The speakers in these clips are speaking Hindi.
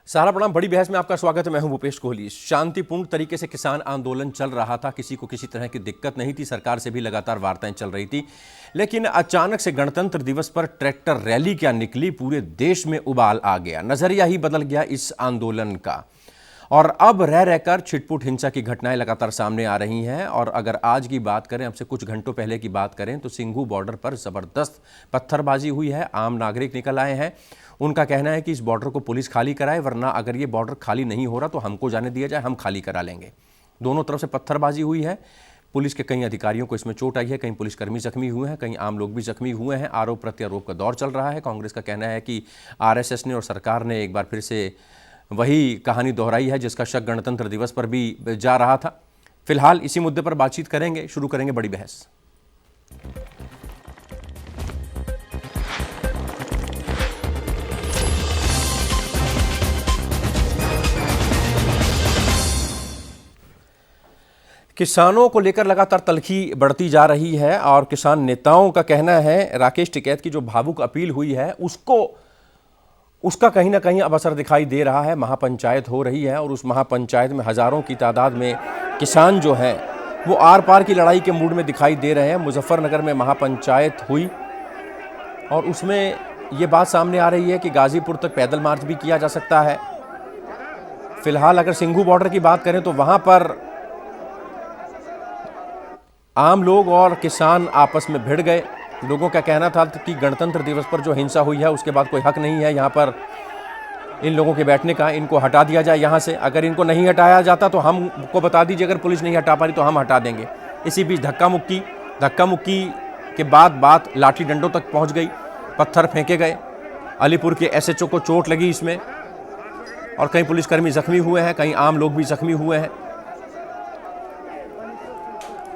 सारा प्रणाम। बड़ी बहस में आपका स्वागत है। मैं हूं भूपेश कोहली। शांतिपूर्ण तरीके से किसान आंदोलन चल रहा था, किसी को किसी तरह की दिक्कत नहीं थी, सरकार से भी लगातार वार्ताएं चल रही थी। लेकिन अचानक से गणतंत्र दिवस पर ट्रैक्टर रैली क्या निकली, पूरे देश में उबाल आ गया, नजरिया ही बदल गया इस आंदोलन का। और अब रह रहकर छिटपुट हिंसा की घटनाएं लगातार सामने आ रही हैं। और अगर आज की बात करें, अब से कुछ घंटों पहले की बात करें, तो सिंघू बॉर्डर पर जबरदस्त पत्थरबाजी हुई है। आम नागरिक निकल आए हैं। उनका कहना है कि इस बॉर्डर को पुलिस खाली कराए, वरना अगर ये बॉर्डर खाली नहीं हो रहा तो हमको जाने दिया जाए, हम खाली करा लेंगे। दोनों तरफ से पत्थरबाजी हुई है। पुलिस के कई अधिकारियों को इसमें चोट आई है, कई पुलिसकर्मी जख्मी हुए हैं, कई आम लोग भी जख्मी हुए हैं। आरोप प्रत्यारोप का दौर चल रहा है। कांग्रेस का कहना है कि आरएसएस ने और सरकार ने एक बार फिर से वही कहानी दोहराई है जिसका शक गणतंत्र दिवस पर भी जा रहा था। फिलहाल इसी मुद्दे पर बातचीत करेंगे, शुरू करेंगे बड़ी बहस। किसानों को लेकर लगातार तल्खी बढ़ती जा रही है और किसान नेताओं का कहना है, राकेश टिकैत की जो भावुक अपील हुई है उसका कहीं ना कहीं अब असर दिखाई दे रहा है। महापंचायत हो रही है और उस महापंचायत में हजारों की तादाद में किसान जो है वो आर पार की लड़ाई के मूड में दिखाई दे रहे हैं। मुजफ्फरनगर में महापंचायत हुई और उसमें ये बात सामने आ रही है कि गाजीपुर तक पैदल मार्च भी किया जा सकता है। फिलहाल अगर सिंघू बॉर्डर की बात करें तो वहां पर आम लोग और किसान आपस में भिड़ गए। लोगों का कहना था कि गणतंत्र दिवस पर जो हिंसा हुई है उसके बाद कोई हक नहीं है यहाँ पर इन लोगों के बैठने का, इनको हटा दिया जाए यहाँ से। अगर इनको नहीं हटाया जाता तो हमको बता दीजिए, अगर पुलिस नहीं हटा पा रही तो हम हटा देंगे। इसी बीच धक्का मुक्की के बाद बात लाठी डंडों तक पहुँच गई, पत्थर फेंके गए। अलीपुर के एसएचओ को चोट लगी इसमें और कई पुलिसकर्मी जख्मी हुए हैं, कई आम लोग भी जख्मी हुए हैं।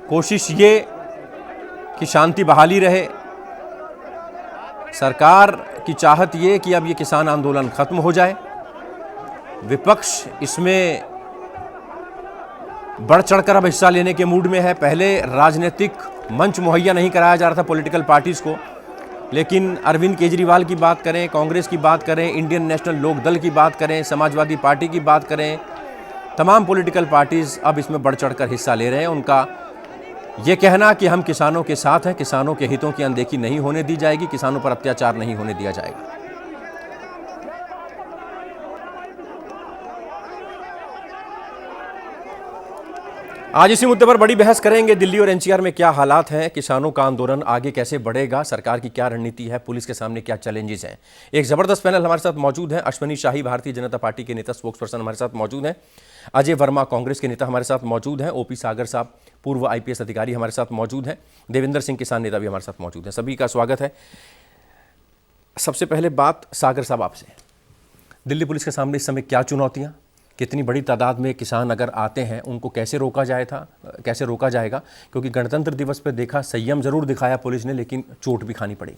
कोशिश ये कि शांति बहाली रहे। सरकार की चाहत ये कि अब ये किसान आंदोलन खत्म हो जाए। विपक्ष इसमें बढ़ चढ़कर अब हिस्सा लेने के मूड में है। पहले राजनीतिक मंच मुहैया नहीं कराया जा रहा था पॉलिटिकल पार्टीज को, लेकिन अरविंद केजरीवाल की बात करें, कांग्रेस की बात करें, इंडियन नेशनल लोक दल की बात करें, समाजवादी पार्टी की बात करें, तमाम पॉलिटिकल पार्टीज अब इसमें बढ़ चढ़कर हिस्सा ले रहे हैं। उनका ये कहना कि हम किसानों के साथ हैं, किसानों के हितों की अनदेखी नहीं होने दी जाएगी, किसानों पर अत्याचार नहीं होने दिया जाएगा। आज इसी मुद्दे पर बड़ी बहस करेंगे। दिल्ली और एनसीआर में क्या हालात हैं, किसानों का आंदोलन आगे कैसे बढ़ेगा, सरकार की क्या रणनीति है, पुलिस के सामने क्या चैलेंजेस हैं। एक जबरदस्त पैनल हमारे साथ मौजूद है। अश्वनी शाही भारतीय जनता पार्टी के नेता, स्पोक्स पर्सन हमारे साथ मौजूद हैं। अजय वर्मा कांग्रेस के नेता हमारे साथ मौजूद हैं। ओपी सागर साहब पूर्व आईपीएस अधिकारी हमारे साथ मौजूद हैं। देवेंद्र सिंह किसान नेता भी हमारे साथ मौजूद हैं। सभी का स्वागत है। सबसे पहले बात सागर साहब आपसे, दिल्ली पुलिस के सामने इस समय क्या चुनौतियां, कितनी बड़ी तादाद में किसान अगर आते हैं उनको कैसे रोका जाएगा, क्योंकि गणतंत्र दिवस पर देखा संयम जरूर दिखाया पुलिस ने, लेकिन चोट भी खानी पड़ी।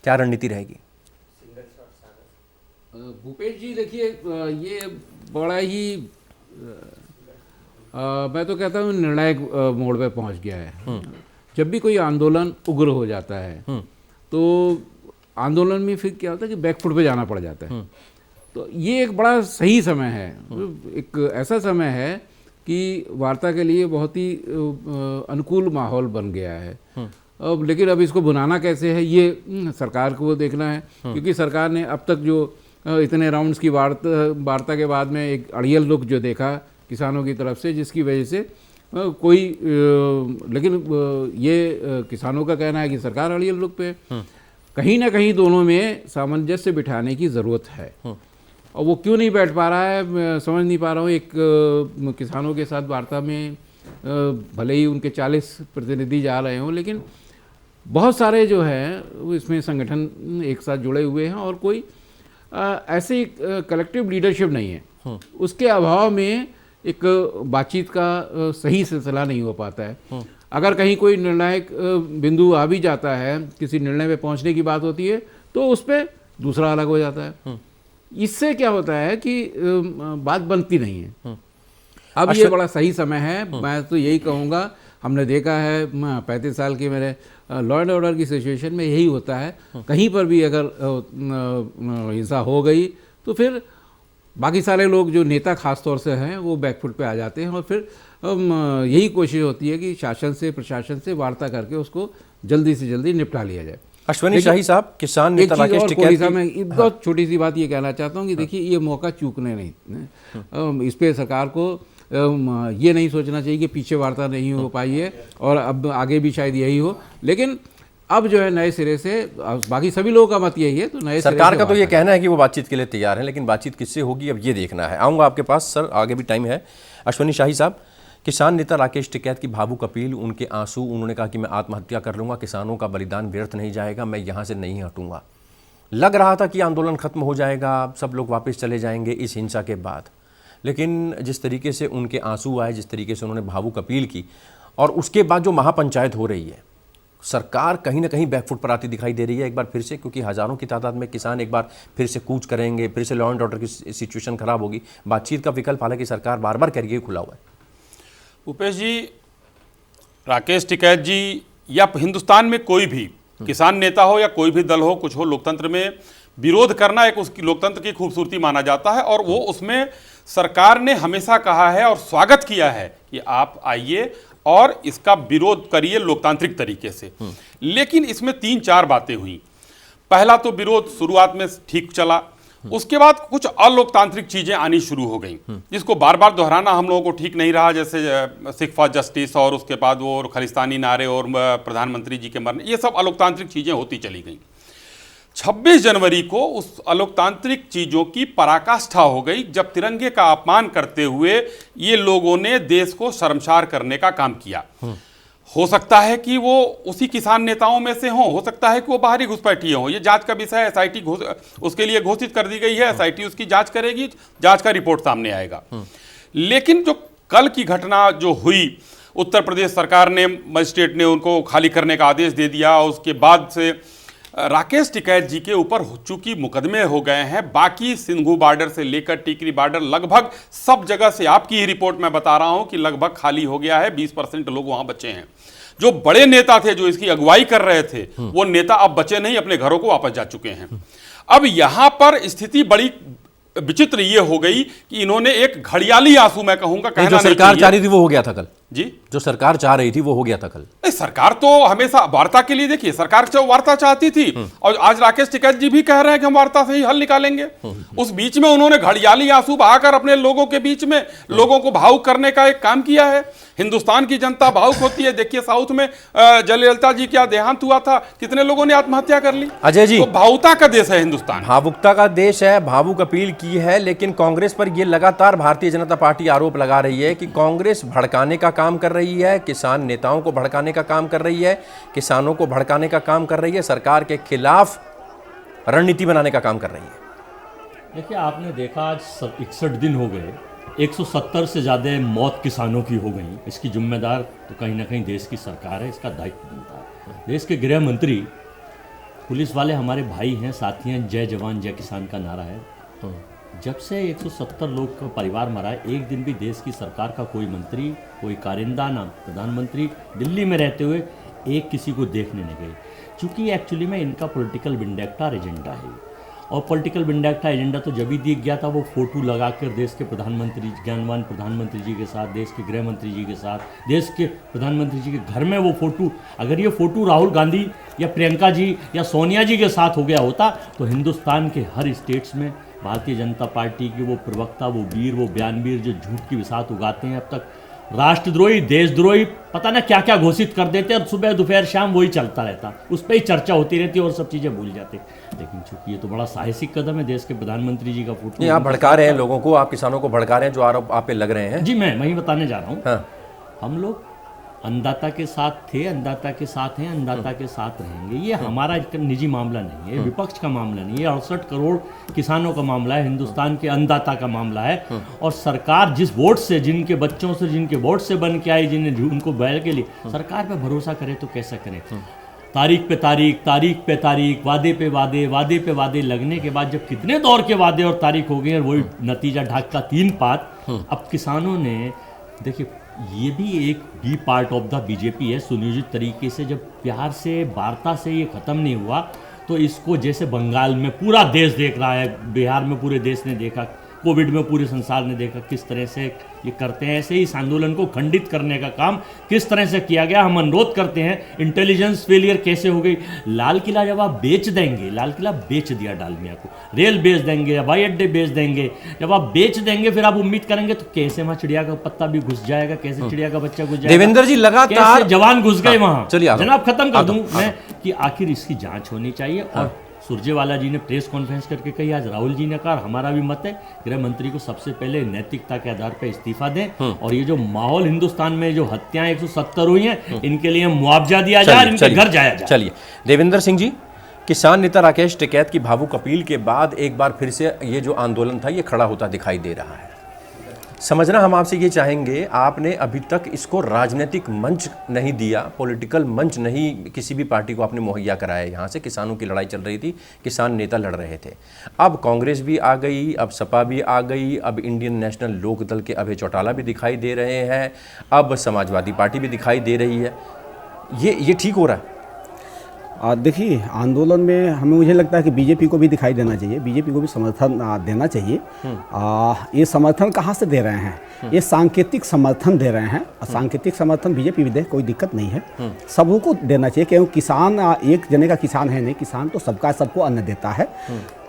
क्या रणनीति रहेगी? भूपेश जी देखिए, ये बड़ा ही मैं तो कहता हूँ निर्णायक मोड़ पे पहुंच गया है। जब भी कोई आंदोलन उग्र हो जाता है तो आंदोलन में फिर क्या होता है कि बैकफुट पे जाना पड़ जाता है। तो ये एक बड़ा सही समय है, एक ऐसा समय है कि वार्ता के लिए बहुत ही अनुकूल माहौल बन गया है। अब लेकिन अब इसको भुनाना कैसे है ये सरकार को देखना है, क्योंकि सरकार ने अब तक जो इतने राउंड्स की वार्ता के बाद में एक अड़ियल लुक जो देखा किसानों की तरफ से, जिसकी वजह से कोई लेकिन ये किसानों का कहना है कि सरकार अड़ियल लुक पे, कहीं ना कहीं दोनों में सामंजस्य बिठाने की ज़रूरत है। और वो क्यों नहीं बैठ पा रहा है मैं समझ नहीं पा रहा हूँ। एक किसानों के साथ वार्ता में भले ही उनके 40 प्रतिनिधि जा रहे हों, लेकिन बहुत सारे जो हैं वो इसमें संगठन एक साथ जुड़े हुए हैं और कोई ऐसी कलेक्टिव लीडरशिप नहीं है। उसके अभाव में एक बातचीत का सही सिलसिला नहीं हो पाता है। अगर कहीं कोई निर्णायक बिंदु आ भी जाता है, किसी निर्णय पे पहुंचने की बात होती है, तो उस पर दूसरा अलग हो जाता है। इससे क्या होता है कि बात बनती नहीं है। अब ये बड़ा सही समय है। मैं तो यही कहूँगा, हमने देखा है 35 साल की मेरे लॉ एंड ऑर्डर की सिचुएशन में यही होता है। कहीं पर भी अगर हिंसा हो गई तो फिर बाकी सारे लोग जो नेता खास तौर से हैं वो बैकफुट पे आ जाते हैं और फिर यही कोशिश होती है कि शासन से प्रशासन से वार्ता करके उसको जल्दी से जल्दी निपटा लिया जाए। अश्वनी शाही साहब, किसान एक नेता चीज़ राकेश और टिकैत कोई सा की- मैं एक बहुत छोटी सी बात ये कहना चाहता हूँ कि देखिए ये मौका चूकने नहीं, इस पे सरकार को ये नहीं सोचना चाहिए कि पीछे वार्ता नहीं हो पाई है और अब आगे भी शायद यही हो, लेकिन अब जो है नए सिरे से, बाकी सभी लोगों का मत यही है, तो नए सिरे सरकार से का तो ये वार्ता कहना है कि वो बातचीत के लिए तैयार है, लेकिन बातचीत किससे होगी अब ये देखना है। आऊँगा आपके पास सर, आगे भी टाइम है। अश्वनी शाही साहब, किसान नेता राकेश टिकैत की भावुक अपील, उनके आंसू, उन्होंने कहा कि मैं आत्महत्या कर लूँगा, किसानों का बलिदान व्यर्थ नहीं जाएगा, मैं यहाँ से नहीं हटूँगा। लग रहा था कि आंदोलन खत्म हो जाएगा, सब लोग वापस चले जाएंगे इस हिंसा के बाद, लेकिन जिस तरीके से उनके आंसू आए, जिस तरीके से उन्होंने भावुक अपील की, और उसके बाद जो महापंचायत हो रही है, सरकार कहीं ना कहीं बैकफुट पर आती दिखाई दे रही है एक बार फिर से, क्योंकि हज़ारों की तादाद में किसान एक बार फिर से कूच करेंगे, फिर से लॉ एंड ऑर्डर की सिचुएशन खराब होगी। बातचीत का विकल्प हालांकि सरकार बार बार कह रही है खुला हुआ है। भूपेश जी, राकेश टिकैत जी या हिंदुस्तान में कोई भी किसान नेता हो या कोई भी दल हो, कुछ हो, लोकतंत्र में विरोध करना एक उसकी लोकतंत्र की खूबसूरती माना जाता है और वो उसमें सरकार ने हमेशा कहा है और स्वागत किया है कि आप आइए और इसका विरोध करिए लोकतांत्रिक तरीके से। लेकिन इसमें 3-4 बातें हुई। पहला तो विरोध शुरुआत में ठीक चला, उसके बाद कुछ अलोकतांत्रिक चीजें आनी शुरू हो गई, जिसको बार बार दोहराना हम लोगों को ठीक नहीं रहा, जैसे सिख फॉर जस्टिस और उसके बाद वो खालिस्तानी नारे और प्रधानमंत्री जी के मरने, ये सब अलोकतांत्रिक चीजें होती चली गई। 26 जनवरी को उस अलोकतांत्रिक चीजों की पराकाष्ठा हो गई जब तिरंगे का अपमान करते हुए ये लोगों ने देश को शर्मसार करने का काम किया। हो सकता है कि वो उसी किसान नेताओं में से हो सकता है कि वो बाहरी घुसपैठिए हों, ये जांच का विषय एसआईटी उसके लिए घोषित कर दी गई है, एसआईटी उसकी जांच करेगी, जांच का रिपोर्ट सामने आएगा। लेकिन जो कल की घटना जो हुई, उत्तर प्रदेश सरकार ने, मजिस्ट्रेट ने उनको खाली करने का आदेश दे दिया, उसके बाद से राकेश टिकैत जी के ऊपर चूंकि मुकदमे हो गए हैं, बाकी सिंघू बॉर्डर से लेकर टिकरी बॉर्डर लगभग सब जगह से, आपकी ही रिपोर्ट में बता रहा हूं कि लगभग खाली हो गया है, 20% लोग वहां बचे हैं। जो बड़े नेता थे जो इसकी अगुवाई कर रहे थे वो नेता अब बचे नहीं, अपने घरों को वापस जा चुके हैं। अब यहां पर स्थिति बड़ी विचित्र ये हो गई कि इन्होंने एक घड़ियाली आंसू, मैं कहूंगा, कहना जो नहीं सरकार चाह चाहिए। रही थी वो हो गया था कल जी, जो सरकार चाह रही थी वो हो गया था कल। नहीं, सरकार तो हमेशा वार्ता के लिए, देखिए सरकार जो वार्ता चाहती थी और आज राकेश टिकैत जी भी कह रहे हैं कि हम वार्ता से ही हल निकालेंगे। उस बीच में उन्होंने घड़ियाली आंसू बहाकर अपने लोगों के बीच में लोगों को भावुक करने का एक काम किया है। हिंदुस्तान की जनता भावुक होती है। देखिए साउथ में जयललिता जी क्या देहांत हुआ था, कितने लोगों ने आत्महत्या कर ली। अजय जी, तो भावुकता का देश है हिंदुस्तान, भावुकता का देश है, भावुक अपील की है, लेकिन कांग्रेस पर यह लगातार भारतीय जनता पार्टी आरोप लगा रही है कि कांग्रेस भड़काने का काम कर रही है, किसान नेताओं को भड़काने का काम कर रही है, किसानों को भड़काने का काम कर रही है, सरकार के खिलाफ रणनीति बनाने का काम कर रही है। देखिए, आपने देखा आज 61 दिन हो गए, 170 से ज़्यादा मौत किसानों की हो गई। इसकी जिम्मेदार तो कहीं ना कहीं देश की सरकार है, इसका दायित्व बनता है। देश के गृह मंत्री, पुलिस वाले हमारे भाई हैं, साथी हैं, जय जवान जय किसान का नारा है। जब से 170 लोग का परिवार मरा है, एक दिन भी देश की सरकार का कोई मंत्री, कोई कारिंदा, ना प्रधानमंत्री दिल्ली में रहते हुए एक किसी को देखने नहीं गए। चूँकि एक्चुअली में इनका पॉलिटिकल विंडक्टा एजेंडा है, और पॉलिटिकल विंडक्टा एजेंडा तो जब भी दिख गया था वो फोटो लगाकर देश के प्रधानमंत्री, ज्ञानवान प्रधानमंत्री जी के साथ, देश के गृह मंत्री जी के साथ, देश के प्रधानमंत्री जी के घर में वो फोटो, अगर ये फोटो राहुल गांधी या प्रियंका जी या सोनिया जी के साथ हो गया होता तो हिंदुस्तान के हर स्टेट्स में भारतीय जनता पार्टी के वो प्रवक्ता, वो वीर, वो बयानवीर जो झूठ की बिसात उगाते हैं, अब तक राष्ट्रद्रोही, देशद्रोही, पता ना क्या क्या घोषित कर देते हैं और सुबह दोपहर शाम वही चलता रहता, उस पर ही चर्चा होती रहती है और सब चीज़ें भूल जाते। लेकिन चूंकि ये तो बड़ा साहसिक कदम है, देश के प्रधानमंत्री जी का फोटो। नहीं, आप भड़का रहे हैं लोगों को, आप किसानों को भड़का रहे हैं, जो आरोप आप पे लग रहे हैं। जी, मैं वही बताने जा रहा हूँ। हाँ। हम लोग अन्नदाता के साथ थे, अन्नदाता के साथ हैं, अन्नदाता के साथ रहेंगे। ये हमारा एक निजी मामला नहीं है, विपक्ष का मामला नहीं है, 68 करोड़ किसानों का मामला है, हिंदुस्तान के अन्नदाता का मामला है। और सरकार जिस वोट से, जिनके बच्चों से, जिनके वोट से बन के आई, जिन्हें उनको बैल के लिए सरकार पे भरोसा करे तो कैसे करें। तारीख पे तारीख, तारीख पे तारीख, वादे पे वादे, वादे पे वादे लगने के बाद जब कितने दौर के वादे और तारीख हो गए और वही नतीजा ढाक का 3 पात। अब किसानों ने, देखिए ये भी एक B part of the BJP है, सुनियोजित तरीके से जब प्यार से, वार्ता से ये ख़त्म नहीं हुआ तो इसको, जैसे बंगाल में पूरा देश देख रहा है, बिहार में पूरे देश ने देखा, कोविड में पूरे संसार ने देखा किस तरह से ये करते हैं। ऐसे ही इस आंदोलन को खंडित करने का काम किस तरह से किया गया। हम अनुरोध करते हैं, इंटेलिजेंस फेलियर कैसे हो गई। लाल किला जब आप बेच देंगे, लाल किला बेच दिया डालमिया को, रेल बेच देंगे, हवाई अड्डे बेच देंगे, जब आप बेच देंगे फिर आप उम्मीद करेंगे तो कैसे वहां चिड़िया का पत्ता भी घुस जाएगा, कैसे चिड़िया का बच्चा घुस जाएगा। देवेंद्र जी लगातार कैसे जवान घुस गए वहां। चलिए जनाब खत्म कर दूं मैं कि आखिर इसकी जांच होनी चाहिए। और सुरजेवाला जी ने प्रेस कॉन्फ्रेंस करके कही, आज राहुल जी ने कहा, हमारा भी मत है, गृह मंत्री को सबसे पहले नैतिकता के आधार पर इस्तीफा दें और ये जो माहौल हिंदुस्तान में जो हत्याएं 170 हुई हैं इनके लिए मुआवजा दिया जाए, इनके घर जाया जाए। चलिए देवेंद्र सिंह जी, किसान नेता राकेश टिकैत की भावुक अपील के बाद एक बार फिर से ये जो आंदोलन था ये खड़ा होता दिखाई दे रहा है। समझना हम आपसे ये चाहेंगे, आपने अभी तक इसको राजनीतिक मंच नहीं दिया, पॉलिटिकल मंच नहीं किसी भी पार्टी को आपने मुहैया कराया। यहाँ से किसानों की लड़ाई चल रही थी, किसान नेता लड़ रहे थे। अब कांग्रेस भी आ गई, अब सपा भी आ गई, अब इंडियन नेशनल लोक दल के अभय चौटाला भी दिखाई दे रहे हैं, अब समाजवादी पार्टी भी दिखाई दे रही है। ये ठीक हो रहा है? देखिए, आंदोलन में हमें मुझे लगता है कि बीजेपी को भी दिखाई देना चाहिए, बीजेपी को भी समर्थन देना चाहिए। ये समर्थन कहाँ से दे रहे हैं? ये सांकेतिक समर्थन दे रहे हैं। सांकेतिक समर्थन बीजेपी भी दे, कोई दिक्कत नहीं है, सबको देना चाहिए, क्योंकि किसान एक जने का किसान है नहीं, किसान तो सबका सबको अन्न देता है।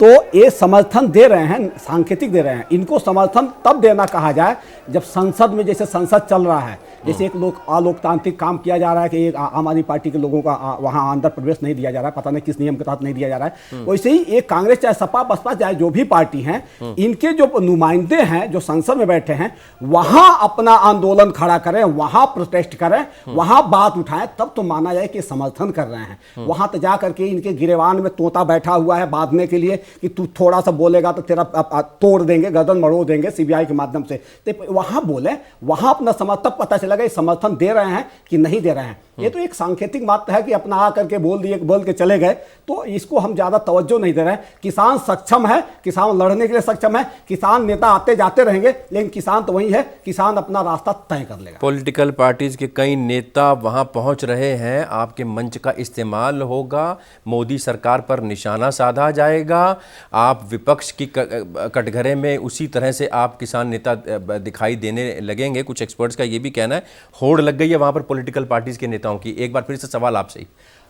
तो ये समर्थन दे रहे हैं, सांकेतिक दे रहे हैं। इनको समर्थन तब देना कहा जाए जब संसद में, जैसे संसद चल रहा है, जैसे एक अलोकतांत्रिक काम किया जा रहा है कि एक आम आदमी पार्टी के लोगों का वहाँ अंदर प्रवेश नहीं दिया जा रहा है, पता नहीं किस नियम के तहत नहीं दिया जा रहा है। वैसे ही एक कांग्रेस चाहे सपा बसपा चाहे जो भी पार्टी हैं, इनके जो नुमाइंदे हैं जो संसद में बैठे हैं, वहां अपना आंदोलन खड़ा करें, वहां प्रोटेस्ट करें, वहां बात उठाएं, तब तो माना जाए कि समर्थन कर रहे हैं। वहां तो जा करके इनके गिरेवान में तोता बैठा हुआ है बांधने के लिए कि तू थोड़ा सा बोलेगा तो तेरा तोड़ देंगे, गर्दन मरोड़ देंगे सीबीआई के माध्यम से। तो वहां बोले, वहां अपना समर्थन, पता चलेगा समर्थन दे रहे हैं कि नहीं दे रहे हैं। ये तो एक सांकेतिक बात है कि अपना आकर के बोल के चले गए, तो इसको हम ज्यादा तवज्जो नहीं दे रहे हैं। किसान सक्षम है, किसान लड़ने के लिए सक्षम है, किसान नेता आते जाते रहेंगे, लेकिन किसान तो वही है, किसान अपना रास्ता तय कर लेगा। पॉलिटिकल पार्टीज के कई नेता वहां पहुंच रहे हैं, आपके मंच का इस्तेमाल होगा, मोदी सरकार पर निशाना साधा जाएगा, आप विपक्ष की कटघरे में उसी तरह से आप किसान नेता दिखाई देने लगेंगे। कुछ एक्सपर्ट्स का ये भी कहना है होड़ लग गई है वहां पर पॉलिटिकल पार्टीज के नेताओं की। एक बार फिर से सवाल आपसे ही,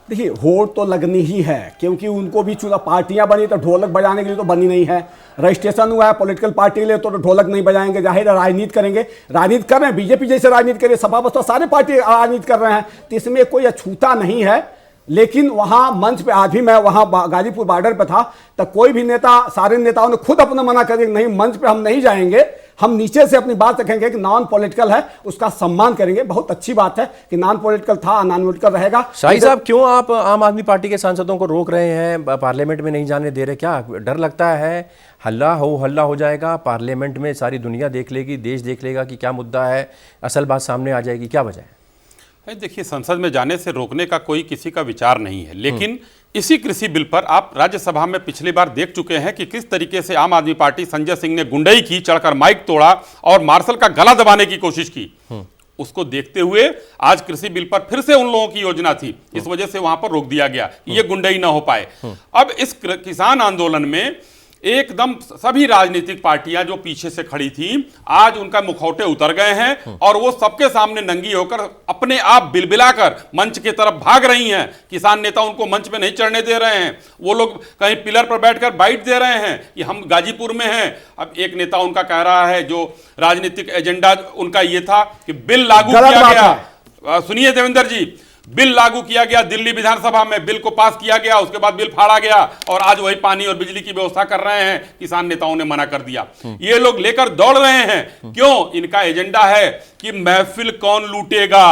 देखिए, होड़ तो लगनी ही है, क्योंकि उनको भी चुनाव पार्टियां बनी तो ढोलक बजाने के लिए तो बनी नहीं है। रजिस्ट्रेशन हुआ है पॉलिटिकल पार्टी के लिए तो ढोलक नहीं बजाएंगे, जाहिर है राजनीति करेंगे, राजनीति कर रहे हैं, बीजेपी जैसे राजनीति करिए, सपा बसपा सारे पार्टी राजनीति कर रहे हैं, तो इसमें कोई अछूता नहीं है। लेकिन वहां मंच पे आज भी मैं वहां गाजीपुर बॉर्डर पे था, तो कोई भी नेता, सारे नेताओं ने खुद अपना मना कर दिया, नहीं मंच पे हम नहीं जाएंगे, हम नीचे से अपनी बात रखेंगे कि नॉन पॉलिटिकल है, उसका सम्मान करेंगे। बहुत अच्छी बात है कि नॉन पॉलिटिकल था, नॉन पॉलिटिकल रहेगा। शाही साहब, क्यों आप आम आदमी पार्टी के सांसदों को रोक रहे हैं, पार्लियामेंट में नहीं जाने दे रहे? क्या डर लगता है हल्ला हो जाएगा, पार्लियामेंट में सारी दुनिया देख लेगी, देश देख लेगा कि क्या मुद्दा है, असल बात सामने आ जाएगी, क्या वजह है? देखिए, संसद में जाने से रोकने का कोई किसी का विचार नहीं है, लेकिन इसी कृषि बिल पर आप राज्यसभा में पिछली बार देख चुके हैं कि किस तरीके से आम आदमी पार्टी संजय सिंह ने गुंडई की, चढ़कर माइक तोड़ा और मार्शल का गला दबाने की कोशिश की। उसको देखते हुए आज कृषि बिल पर फिर से उन लोगों की योजना थी, इस वजह से वहां पर रोक दिया गया, ये गुंडई ना हो पाए। अब इस किसान आंदोलन में एकदम सभी राजनीतिक पार्टियां जो पीछे से खड़ी थी, आज उनका मुखौटे उतर गए हैं और वो सबके सामने नंगी होकर अपने आप बिलबिलाकर मंच की तरफ भाग रही हैं। किसान नेता उनको मंच पे नहीं चढ़ने दे रहे हैं, वो लोग कहीं पिलर पर बैठकर बाइट दे रहे हैं कि हम गाजीपुर में हैं। अब एक नेता उनका कह रहा है, जो राजनीतिक एजेंडा उनका ये था कि बिल लागू किया गया, सुनिए देवेंद्र जी, बिल लागू किया गया दिल्ली विधानसभा में, बिल को पास किया गया, उसके बाद बिल फाड़ा गया और आज वही पानी और बिजली की व्यवस्था कर रहे हैं। किसान नेताओं ने मना कर दिया। ये लोग लेकर दौड़ रहे हैं, क्यों? इनका एजेंडा है कि महफिल कौन लूटेगा।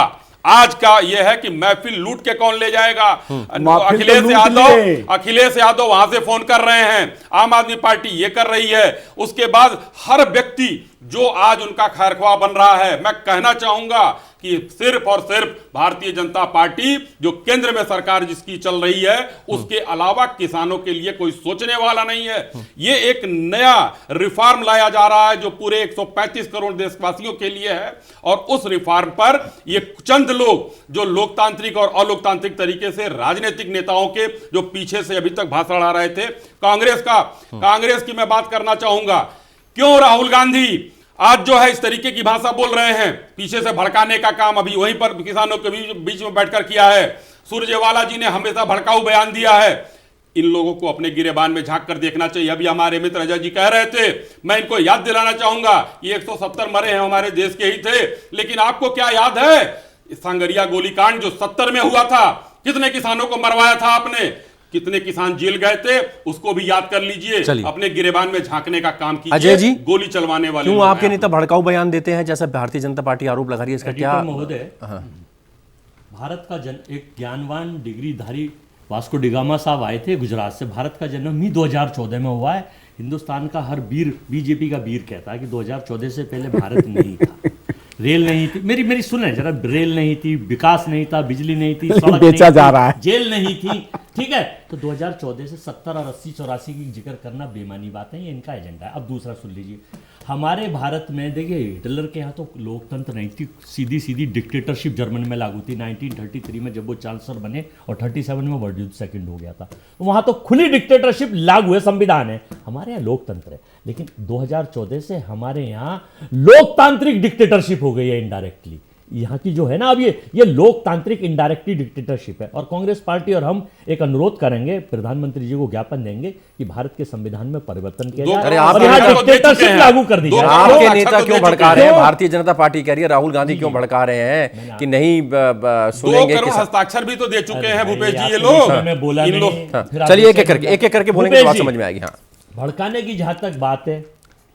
आज का यह है कि महफिल लूट के कौन ले जाएगा। अखिलेश यादव वहां से फोन कर रहे हैं, आम आदमी पार्टी ये कर रही है, उसके बाद हर व्यक्ति जो आज उनका खैरख्वाह बन रहा है। मैं कहना चाहूंगा कि सिर्फ और सिर्फ भारतीय जनता पार्टी जो केंद्र में सरकार जिसकी चल रही है, उसके अलावा किसानों के लिए कोई सोचने वाला नहीं है। ये एक नया रिफॉर्म लाया जा रहा है जो पूरे 135 करोड़ देशवासियों के लिए है, और उस रिफॉर्म पर ये चंद लोग जो लोकतांत्रिक और अलोकतांत्रिक तरीके से राजनीतिक नेताओं के जो पीछे से अभी तक भाषण आ रहे थे, कांग्रेस की मैं बात करना चाहूंगा। क्यों राहुल गांधी आज जो है इस तरीके की भाषा बोल रहे हैं? पीछे से भड़काने का काम अभी वहीं पर किसानों के बीच में बैठकर किया है। सुरजेवाला जी ने हमेशा भड़काऊ बयान दिया है। इन लोगों को अपने गिरेबान में झांक कर देखना चाहिए। अभी हमारे मित्र अजय जी कह रहे थे, मैं इनको याद दिलाना चाहूंगा, ये 170 मरे हैं हमारे देश के ही थे, लेकिन आपको क्या याद है सांगरिया गोलीकांड जो 70 में हुआ था? कितने किसानों को मरवाया था आपने? कितने किसान जेल गए थे? उसको भी याद कर लीजिए। अपने गिरेबान में झांकने का काम कीजिए। अजय जी, गोली चलवाने वाले क्यों आपके नेता भड़काऊ बयान देते हैं, जैसा भारतीय जनता पार्टी आरोप लगा रही है? इसका क्या महोदय, भारत का एक ज्ञानवान डिग्रीधारी वास्को डिगामा साहब आए थे गुजरात से। भारत का जन्म ही 2014 में हुआ है। हिंदुस्तान का हर वीर, बीजेपी का वीर कहता है कि 2014 से पहले भारत नहीं था, रेल नहीं थी, मेरी सुने जरा, रेल नहीं थी, विकास नहीं था, बिजली नहीं थी, सड़क बेचा जा रहा है, जेल नहीं थी, ठीक है। तो 2014 से 70 और 80 84 की जिक्र करना बेमानी बात है, ये इनका एजेंडा है। अब दूसरा सुन लीजिए, हमारे भारत में देखिए हिटलर के यहाँ तो लोकतंत्र नहीं थी, सीधी सीधी डिक्टेटरशिप जर्मनी में लागू थी 1933 में जब वो चांसलर बने, और 37 में वर्ल्ड युद्ध सेकंड हो गया था। तो वहाँ तो खुली डिक्टेटरशिप लागू है, संविधान है। हमारे यहाँ लोकतंत्र है, लेकिन 2014 से हमारे यहाँ लोकतांत्रिक डिक्टेटरशिप हो गई है इनडायरेक्टली। यहाँ की जो है ना अब ये लोकतांत्रिक इनडायरेक्टली डिक्टेटरशिप है। और कांग्रेस पार्टी और हम एक अनुरोध करेंगे, प्रधानमंत्री जी को ज्ञापन देंगे कि भारत के संविधान में परिवर्तन किया जाए और यहाँ डिक्टेटरशिप लागू कर दी जाए। आपके नेता क्यों भड़का रहे हैं? भारतीय जनता पार्टी कह रही है राहुल गांधी क्यों भड़का रहे हैं कि नहीं सुनेंगे? हस्ताक्षर भी तो दे चुके हैं भूपेश जी ये लोग। मैं बोला नहीं, चलिए एक एक करके बोलेंगे तो बात समझ में आएगी। हाँ, भड़काने की जहां तक बात है,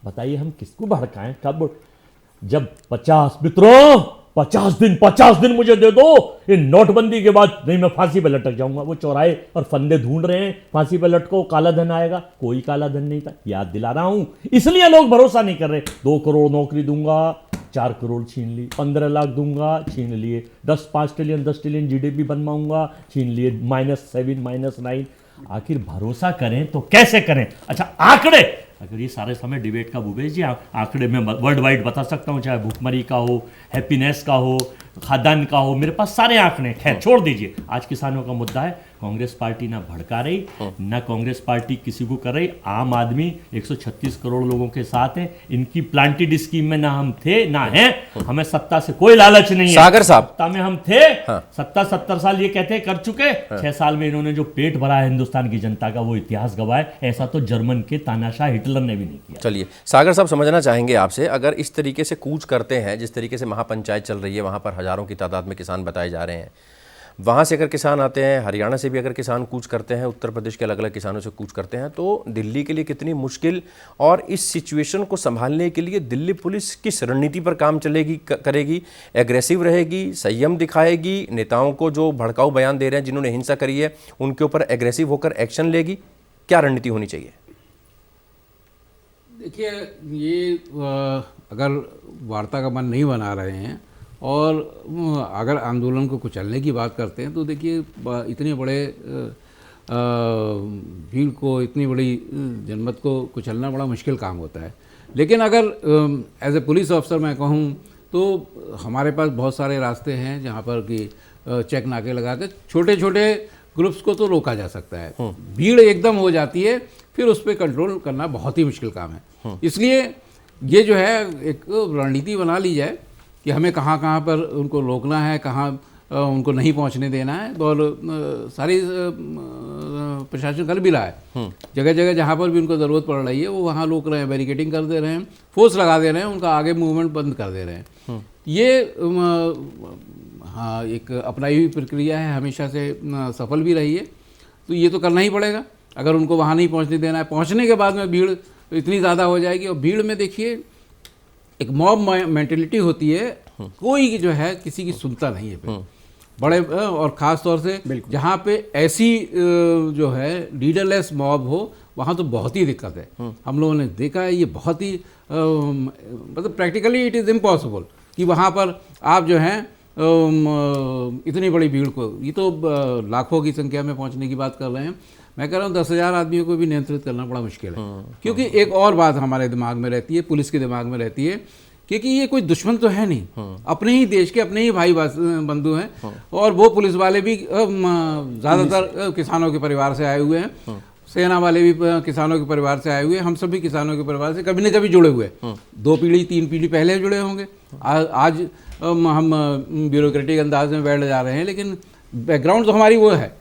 बताइए हम किसको भड़काएं? कब? जब 50 दिन मुझे दे दो, ये नोटबंदी के बाद नहीं मैं फांसी पे लटक जाऊंगा। वो चौराहे और फंदे ढूंढ रहे हैं, फांसी पे लटको, काला धन आएगा। कोई काला धन नहीं था, याद दिला रहा हूं, इसलिए लोग भरोसा नहीं कर रहे। 2 करोड़ नौकरी दूंगा, 4 करोड़ छीन ली, 15 लाख दूंगा, छीन लिए, 5 ट्रिलियन 10 ट्रिलियन जीडीपी बनवाऊंगा, छीन लिए, -7 -9। आखिर भरोसा करें तो कैसे करें? अच्छा, आंकड़े, अगर ये सारे समय डिबेट का भूपेश जी, आंकड़े में वर्ल्ड वाइड बता सकता हूँ, चाहे भूखमरी का हो, हैप्पीनेस का हो, खाद्यान्न का हो, मेरे पास सारे आंकड़े। खैर छोड़ दीजिए, आज किसानों का मुद्दा है। कांग्रेस पार्टी ना भड़का रही, ना कांग्रेस पार्टी किसी को कर रही। आम आदमी 136 करोड़ लोगों के साथ है। इनकी प्लांटेड स्कीम में ना हम थे ना हैं। हमें सत्ता से कोई लालच नहीं है। सागर साहब, सत्ता में हम थे, सत्ता 70 साल ये कहते हैं कर चुके। 6 साल में इन्होंने जो पेट भरा है हिंदुस्तान की जनता का, वो इतिहास गवाए। ऐसा तो जर्मन के तानाशाह हिटलर ने भी नहीं किया। चलिए सागर साहब, समझना चाहेंगे आपसे, अगर इस तरीके से कूच करते हैं, जिस तरीके से महापंचायत चल रही है, वहाँ पर हजारों की तादाद में किसान बताए जा रहे हैं, वहाँ से अगर किसान आते हैं, हरियाणा से भी अगर किसान कूच करते हैं, उत्तर प्रदेश के अलग अलग किसानों से कूच करते हैं, तो दिल्ली के लिए कितनी मुश्किल, और इस सिचुएशन को संभालने के लिए दिल्ली पुलिस किस रणनीति पर काम करेगी? एग्रेसिव रहेगी, संयम दिखाएगी, नेताओं को जो भड़काऊ बयान दे रहे हैं, जिन्होंने हिंसा करी है, उनके ऊपर एग्रेसिव होकर एक्शन लेगी? क्या रणनीति होनी चाहिए? देखिए, ये अगर वार्ता का मन नहीं बना रहे हैं और अगर आंदोलन को कुचलने की बात करते हैं, तो देखिए इतने बड़े भीड़ को, इतनी बड़ी जनमत को कुचलना बड़ा मुश्किल काम होता है। लेकिन अगर एज ए पुलिस ऑफिसर मैं कहूँ तो हमारे पास बहुत सारे रास्ते हैं जहाँ पर कि चेक नाके लगा के छोटे छोटे ग्रुप्स को तो रोका जा सकता है। भीड़ एकदम हो जाती है, फिर उस पर कंट्रोल करना बहुत ही मुश्किल काम है। इसलिए ये जो है एक रणनीति बना ली जाए कि हमें कहाँ कहाँ पर उनको रोकना है, कहाँ उनको नहीं पहुँचने देना है। और सारी प्रशासन कर भी रहा है, जगह जगह जहाँ पर भी उनको ज़रूरत पड़ रही है वो वहाँ रोक रहे हैं, बैरिकेडिंग कर दे रहे हैं, फोर्स लगा दे रहे हैं, उनका आगे मूवमेंट बंद कर दे रहे हैं। ये हाँ एक अपनाई हुई प्रक्रिया है, हमेशा से सफल भी रही है। तो ये तो करना ही पड़ेगा अगर उनको वहाँ नहीं पहुँचने देना है। पहुँचने के बाद में भीड़ इतनी ज़्यादा हो जाएगी, और भीड़ में देखिए एक मॉब मेंटेलिटी होती है, कोई जो है किसी की सुनता नहीं है बड़े, और ख़ास तौर से जहाँ पे ऐसी जो है लीडरलेस मॉब हो, वहाँ तो बहुत ही दिक्कत है। हम लोगों ने देखा है, ये बहुत ही मतलब प्रैक्टिकली इट इज़ इम्पॉसिबल कि वहाँ पर आप जो हैं इतनी बड़ी भीड़ को, ये तो लाखों की संख्या में पहुँचने की बात कर रहे हैं। मैं कह रहा हूँ 10,000 आदमियों को भी नियंत्रित करना बड़ा मुश्किल है। क्योंकि एक और बात हमारे दिमाग में रहती है, पुलिस के दिमाग में रहती है, क्योंकि ये कोई दुश्मन तो है नहीं, अपने ही देश के अपने ही भाई बंधु हैं। और वो पुलिस वाले भी ज़्यादातर किसानों के परिवार से आए हुए हैं। सेना वाले भी किसानों के परिवार से आए हुए, हम सभी किसानों के परिवार से कभी न कभी जुड़े हुए, 2 पीढ़ी 3 पीढ़ी पहले जुड़े होंगे। आज हम ब्यूरोक्रेटिक अंदाज में बैठ जा रहे हैं, लेकिन बैकग्राउंड तो हमारी वो है।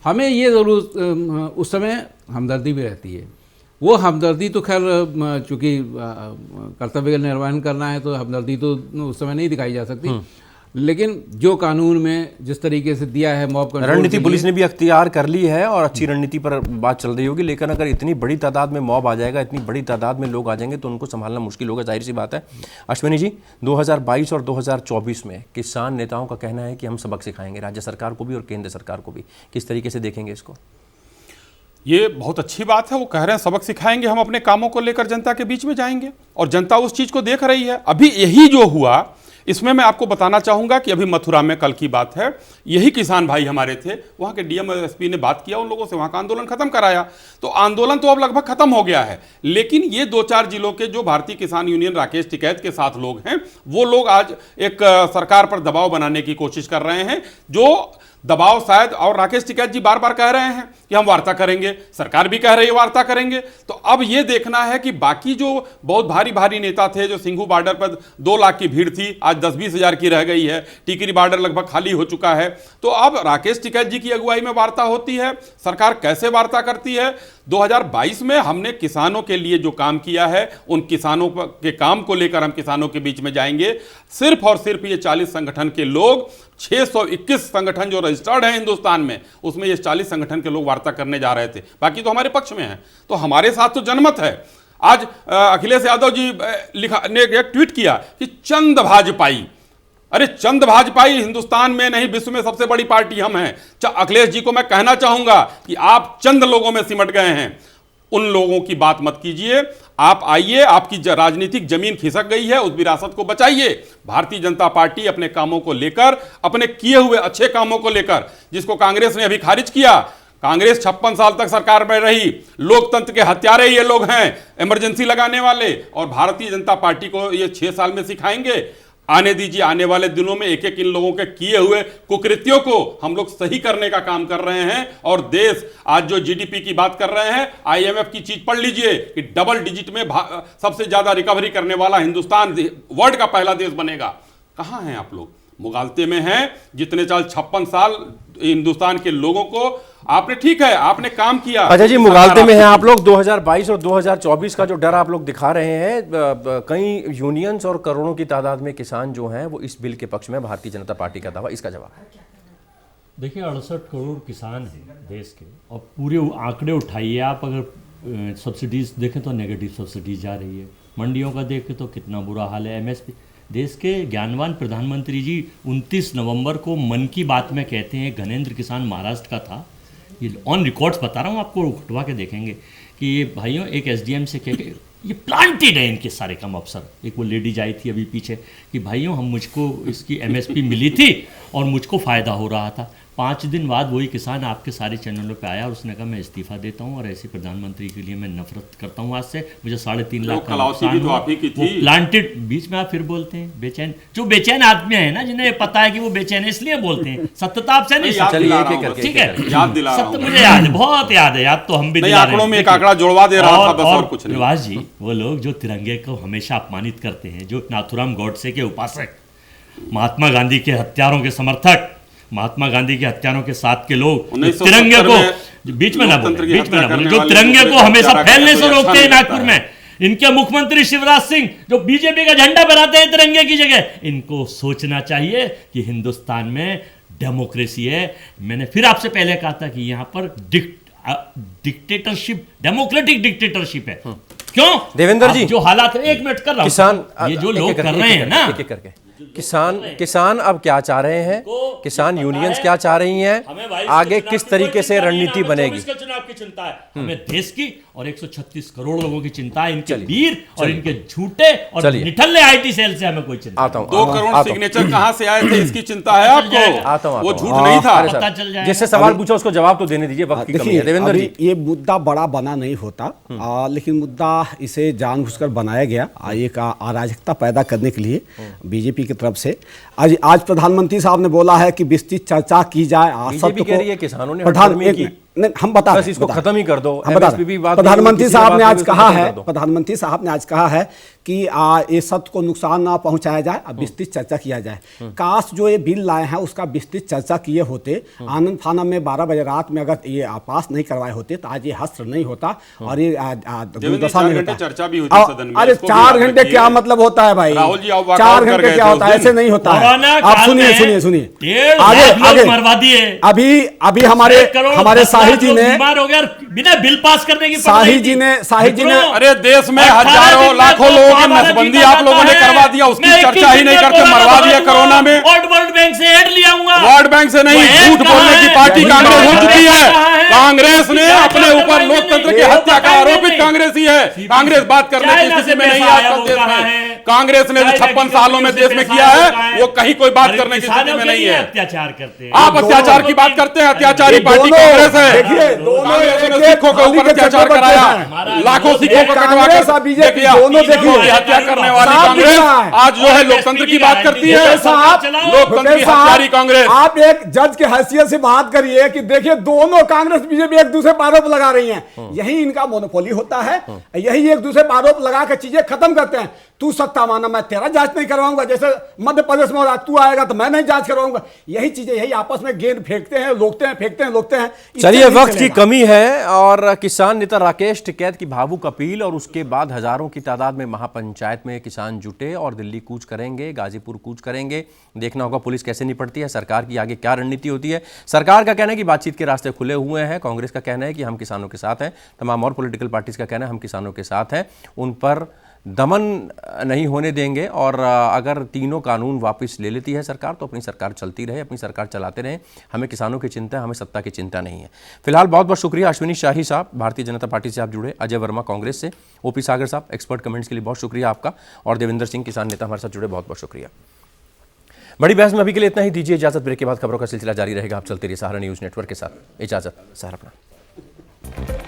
हमें ये ज़रूर उस समय हमदर्दी भी रहती है। वो हमदर्दी तो खैर चूँकि कर्तव्य का निर्वहन करना है तो हमदर्दी तो उस समय नहीं दिखाई जा सकती, लेकिन जो कानून में जिस तरीके से दिया है मॉब कंट्रोल, रणनीति पुलिस ने भी अख्तियार कर ली है और अच्छी रणनीति पर बात चल रही होगी। लेकिन अगर इतनी बड़ी तादाद में मॉब आ जाएगा, इतनी बड़ी तादाद में लोग आ जाएंगे तो उनको संभालना मुश्किल होगा, जाहिर सी बात है। अश्विनी जी, 2022 और 2024 में किसान नेताओं का कहना है कि हम सबक सिखाएंगे राज्य सरकार को भी और केंद्र सरकार को भी, किस तरीके से देखेंगे इसको? ये बहुत अच्छी बात है, वो कह रहे हैं सबक सिखाएंगे, हम अपने कामों को लेकर जनता के बीच में जाएंगे और जनता उस चीज को देख रही है। अभी यही जो हुआ, इसमें मैं आपको बताना चाहूंगा कि अभी मथुरा में कल की बात है, यही किसान भाई हमारे थे, वहां के डीएम एसपी ने बात किया उन लोगों से, वहां का आंदोलन खत्म कराया। तो आंदोलन तो अब लगभग खत्म हो गया है, लेकिन ये 2-4 जिलों के जो भारतीय किसान यूनियन राकेश टिकैत के साथ लोग हैं, वो लोग आज एक सरकार पर दबाव बनाने की कोशिश कर रहे हैं, जो दबाव शायद, और राकेश टिकैत जी बार बार कह रहे हैं कि हम वार्ता करेंगे, सरकार भी कह रही है वार्ता करेंगे। तो अब ये देखना है कि बाकी जो बहुत भारी भारी नेता थे, जो सिंघू बॉर्डर पर 2 लाख की भीड़ थी, आज 10-20 हज़ार की रह गई है, टिकरी बॉर्डर लगभग खाली हो चुका है। तो अब राकेश टिकैत जी की अगुवाई में वार्ता होती है, सरकार कैसे वार्ता करती है। 2022 में हमने किसानों के लिए जो काम किया है, उन किसानों के काम को लेकर हम किसानों के बीच में जाएंगे। सिर्फ और सिर्फ ये 40 संगठन के लोग, 621 संगठन जो रजिस्टर्ड हैं हिंदुस्तान में, उसमें ये 40 संगठन के लोग वार्ता करने जा रहे थे, बाकी तो हमारे पक्ष में हैं। तो हमारे साथ तो जनमत है। आज अखिलेश यादव जी ने एक ट्वीट किया कि चंद भाजपाई, अरे चंद भाजपाई हिंदुस्तान में नहीं, विश्व में सबसे बड़ी पार्टी हम हैं। अखिलेश जी को मैं कहना चाहूंगा कि आप चंद लोगों में सिमट गए हैं, उन लोगों की बात मत कीजिए। आप आइए, आपकी राजनीतिक जमीन खिसक गई है, उस विरासत को बचाइए। भारतीय जनता पार्टी अपने कामों को लेकर, अपने किए हुए अच्छे कामों को लेकर, जिसको कांग्रेस ने अभी खारिज किया, कांग्रेस 56 साल तक सरकार में रही, लोकतंत्र के हत्यारे ये लोग हैं, इमरजेंसी लगाने वाले, और भारतीय जनता पार्टी को ये 6 साल में सिखाएंगे। आने दीजिए, आने वाले दिनों में एक एक इन लोगों के किए हुए कुकृत्यों को हम लोग सही करने का काम कर रहे हैं। और देश आज जो जीडीपी की बात कर रहे हैं, आईएमएफ की चीज पढ़ लीजिए कि डबल डिजिट में सबसे ज्यादा रिकवरी करने वाला हिंदुस्तान वर्ल्ड का पहला देश बनेगा। कहां हैं आप लोग? मुगालते में हैं। जितने साल 56 साल हिंदुस्तान के लोगों को आपने, ठीक है आपने काम किया। अच्छा जी, मुगालते में हैं आप लोग। 2022 और 2024 का जो डर आप लोग दिखा रहे हैं, कई यूनियंस और करोड़ों की तादाद में किसान जो हैं वो इस बिल के पक्ष में, भारतीय जनता पार्टी का दावा, इसका जवाब है? देखिए 68 करोड़ किसान हैं देश के, और पूरे आंकड़े उठाइए आप, अगर सब्सिडीज देखें तो नेगेटिव सब्सिडीज जा रही है, मंडियों का देखें तो कितना बुरा हाल है, एमएसपी। देश के ज्ञानवान प्रधानमंत्री जी 29 नवंबर को मन की बात में कहते हैं, घनेंद्र किसान महाराष्ट्र का था, ये ऑन रिकॉर्ड्स बता रहा हूँ आपको, उठवा के देखेंगे कि ये भाइयों एक एसडीएम से कह के, ये प्लांटेड है इनके सारे कम अफसर। एक वो लेडीज आई थी अभी पीछे कि भाइयों मुझको इसकी एमएसपी मिली थी और मुझको फ़ायदा हो रहा था। 5 दिन बाद वही किसान आपके सारे चैनलों पे आया और उसने कहा मैं इस्तीफा देता हूँ और ऐसे प्रधानमंत्री के लिए मैं नफरत करता हूँ, आज से मुझे 3.5 लाख का नुकसान हुआ। वो प्लांटेड, बीच में आप फिर बोलते हैं बेचैन, जो बेचैन आदमी है ना, जिन्हें पता है कि वो बेचैन है इसलिए बोलते हैं, सत्यता आपसे नहीं, ठीक है, सत्य मुझे याद है, बहुत याद है, याद तो हम भी आंकड़ों में एक आंकड़ा जोड़वा दे रहा था बस, और कुछ नहीं। निवास जी, वो लोग जो तिरंगे को हमेशा अपमानित करते हैं, जो नाथुराम गॉडसे के उपासक, महात्मा गांधी के हत्यारों के समर्थक, महात्मा गांधी के हत्यारों के साथ के लोग, तिरंगे को बीच में ना बोले, जो तिरंगे को हमेशा फैलने से रोकते हैं नागपुर में, इनके मुख्यमंत्री शिवराज सिंह जो बीजेपी का झंडा फहराते हैं तिरंगे की जगह, इनको सोचना चाहिए कि हिंदुस्तान में डेमोक्रेसी है। मैंने फिर आपसे पहले कहा था कि यहाँ पर डिक्टेटरशिप, डेमोक्रेटिक डिक्टेटरशिप है। क्यों देवेंद्र जी, जो हालात, 1 मिनट कर रहा हूं, किसान ये जो लोग कर रहे हैं ना, किसान अब क्या चाह रहे हैं, किसान यूनियंस क्या चाह रही हैं, आगे किस तरीके से रणनीति बनेगी? चुनाव की चिंता है हमें, देश की और 136 करोड़ लोगों की चिंता है, इनके वीर और इनके झूठे और निठल्ले आईटी सेल से हमें कोई चिंता। 2 करोड़ सिग्नेचर कहां से आए थे, इसकी चिंता है आपको? वो झूठ नहीं था, पता चल जाएगा। जिससे सवाल पूछा उसको जवाब तो देने दीजिए, वक्त की कमी है। देवेंद्र जी, ये मुद्दा बड़ा बना नहीं होता, लेकिन मुद्दा इसे जानबूझकर बनाया गया एक अराजकता पैदा करने के लिए बीजेपी की तरफ से। आज प्रधानमंत्री साहब ने बोला है कि विस्तृत चर्चा की जाए, बीजेपी कह रही है किसानों ने नहीं, हम बता बस रहे हैं, इसको बता खत्म ही कर दो। हम बता रहे MSP हैं। बात प्रधानमंत्री किसी साहब बात ने पे आज भी उसको कहा खत्म है, कर दो। प्रधानमंत्री साहब ने आज कहा है कि ये सत्य को नुकसान ना पहुंचाया जाए, अब विस्तृत चर्चा किया जाए। काश जो ये बिल लाए हैं उसका विस्तृत चर्चा किए होते, आनंद फानम में 12 बजे रात में अगर ये पास नहीं करवाए होते तो आज ये हस्त्र नहीं होता और ये दुर्दशा 4 नहीं घंटे होता। चर्चा भी हुई थी सदन में, अरे इसको भी 4 याद घंटे रखिए। क्या मतलब होता है भाई? राहुल जी, आप walkout 4 कर घंटे गए क्या थे होता है? उस ऐसे दिन। नहीं होता कोरोना है। आप काल सुनिए में सुनिए सुनिए 1.5 आगे लाख लोग आगे मरवा दिए। अभी हमारे 1 करोड़ हमारे 10 शाही लाख जी लोग ने बीमार हो गए और बिना बिल पास करने की शाही जी ने अरे देश में हजारों लाखों लोगों की नसबंदी आप लोगों ने करवा दिया, उसकी चर्चा ही नहीं करते, मरवा दिया कोरोना में। वर्ल्ड बैंक से एड लिया हूँ। वर्ल्ड बैंक से नहीं, झूठ बोलने की पार्टी कांग्रेस हो चुकी है। कांग्रेस ने अपने ऊपर लोकतंत्र की हत्या का आरोपित कांग्रेसी है। कांग्रेस बात करने की स्थिति में नहीं है आजकल देश में। कांग्रेस ने जो 56 सालों में देश में किया है वो कहीं कोई बात करने की स्थिति में नहीं है। अत्याचार करते हैं आप अत्याचार की बात करते हैं, अत्याचारी पार्टी कांग्रेस है। देखिए दोनों कांग्रेस ने एक-एक सिखों के थाली ऊपर के अत्याचार चक्कर कराया, हैं। लाखों सिखों को कटवा कांग्रेस और कर बीजेपी देखिए, दोनों सिखों की देखिए। हत्या करने वाली साफ दिख कांग्रेस रहा है। आज जो है लोकतंत्र की बात करती है। भूपेश साहब, लोकतंत्र की भूपेश साहब, हत्यारी कांग्रेस। आप एक जज की हैसियत से बात करिए कि देखिए दोनों कांग्रेस बीजेपी एक दूसरे पर आरोप लगा रही हैं। यही इनका मोनोपोली होता है, यही एक दूसरे पर आरोप लगा के चीजें खत्म करते हैं। तू सत्ता माना, मैं तेरा जांच नहीं करवाऊंगा, जैसे मध्य प्रदेश में हो रहा, तू आएगा तो मैं नहीं जांच करवाऊंगा। यही चीजें, यही आपस में गेंद फेंकते हैं, लोकते हैं, फेंकते हैं, लोकते हैं। इससे चलिए, नहीं वक्त की चलेगा। कमी है और किसान नेता राकेश टिकैत की भावुक अपील और उसके बाद हजारों की तादाद में महापंचायत में किसान जुटे और दिल्ली कूच करेंगे, गाजीपुर कूच करेंगे। देखना होगा पुलिस कैसे निपटती है, सरकार की आगे क्या रणनीति होती है। सरकार का कहना है कि बातचीत के रास्ते खुले हुए हैं, कांग्रेस का कहना है कि हम किसानों के साथ हैं, तमाम और पॉलिटिकल पार्टीज का कहना है हम किसानों के साथ हैं, उन पर दमन नहीं होने देंगे और अगर तीनों कानून वापस ले लेती है सरकार तो अपनी सरकार चलती रहे, अपनी सरकार चलाते रहें। हमें किसानों की चिंता है, हमें सत्ता की चिंता नहीं है। फिलहाल बहुत बहुत शुक्रिया अश्विनी शाही साहब, भारतीय जनता पार्टी से आप जुड़े, अजय वर्मा कांग्रेस से, ओपी सागर साहब एक्सपर्ट कमेंट्स के लिए बहुत शुक्रिया आपका, और देवेंद्र सिंह किसान नेता हमारे साथ जुड़े, बहुत बहुत शुक्रिया। बड़ी बहस में अभी के लिए इतना ही, दीजिए इजाजत। ब्रेक के बाद खबरों का सिलसिला जारी रहेगा। आप चलते रहिए सहारा न्यूज़ नेटवर्क के साथ। इजाजत, सहारा अपना।